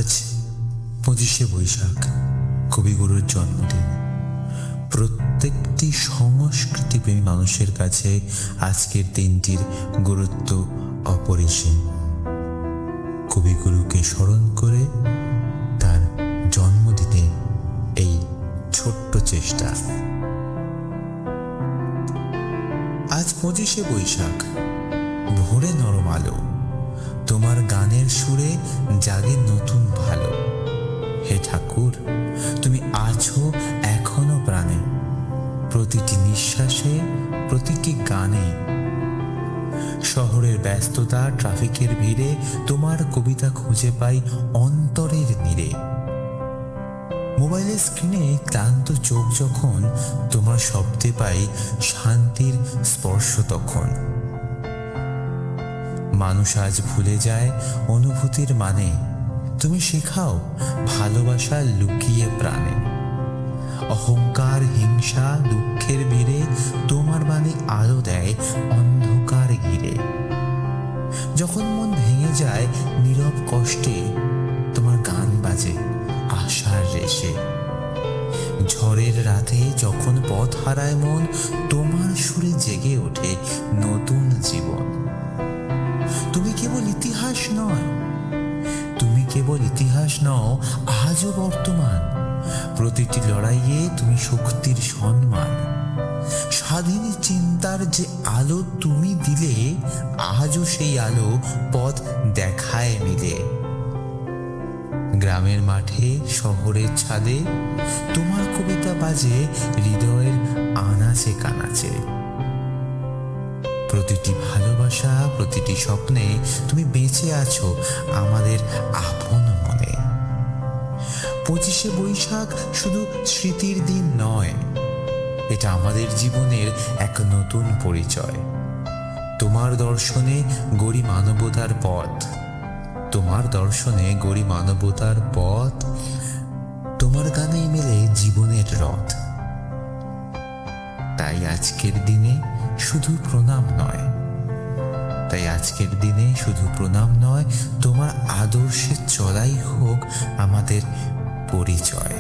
আজ 25শে বৈশাখ, কবিগুরুর জন্মদিন। প্রত্যেকটি সংস্কৃতিপ্রেমী মানুষের কাছে আজকের দিনটির গুরুত্ব অপরিসীম। কবিগুরুকে স্মরণ করে তার জন্মদিনে এই ছোট্ট চেষ্টা। আজ 25শে বৈশাখ, ভোরে নরম আলো, তোমার গানের সুরে জাগে নতুন ভালো। হে ঠাকুর, তুমি আছো এখনো প্রাণে, প্রতিটি নিঃশ্বাসে, প্রতিটি গানে। শহরের ব্যস্ততা, ট্রাফিকের ভিড়ে তোমার কবিতা খুঁজে পাই অন্তরের নীড়ে। মোবাইলের স্ক্রিনে ক্লান্ত চোখ যখন তোমার শব্দে পাই শান্তির স্পর্শ, তখন মানুষ আজ ভুলে যায় অনুভূতির মানে, তুমি শেখাও ভালোবাসা লুকিয়ে প্রাণে। অহংকার, হিংসা, দুঃখের ভিড়ে তোমার বাণী আলো দেয় অন্ধকার ঘিরে। যখন মন ভেঙে যায় নীরব কষ্টে, তোমার গান বাজে আশার রেশে। ঝড়ের রাতে যখন পথ হারায় মন, তোমার সুরে জেগে ওঠে নতুন জীবন। তুমি কেবল ইতিহাস নয়, তুমি কেবল ইতিহাস নও, আজও বর্তমান। প্রতিটি লড়াইয়ে তুমি শক্তির সম্মান। স্বাধীন চিন্তার যে আলো তুমি দিলে, আজও সেই আলো পথ দেখায় মিলে। গ্রামের মাঠে, শহরের ছাদে তোমার কবিতা বাজে হৃদয়ের আনাচে কানাচে। প্রতিটি ভালোবাসা, প্রতিটি স্বপ্নে তুমি বেঁচে আছো আমাদের আপন মনে। 25শে বৈশাখ শুধু স্মৃতির দিন নয়, এটা আমাদের জীবনের এক নতুন পরিচয়। তোমার দর্শনে গড়ি মানবতার পথ, তোমার দর্শনে গড়ি মানবতার পথ। তোমার গানেই মেলে জীবনের রথ। তাই আজকের দিনে শুধু প্রণাম নয়, তোমার আদর্শে চলাই হোক আমাদের পরিচয়।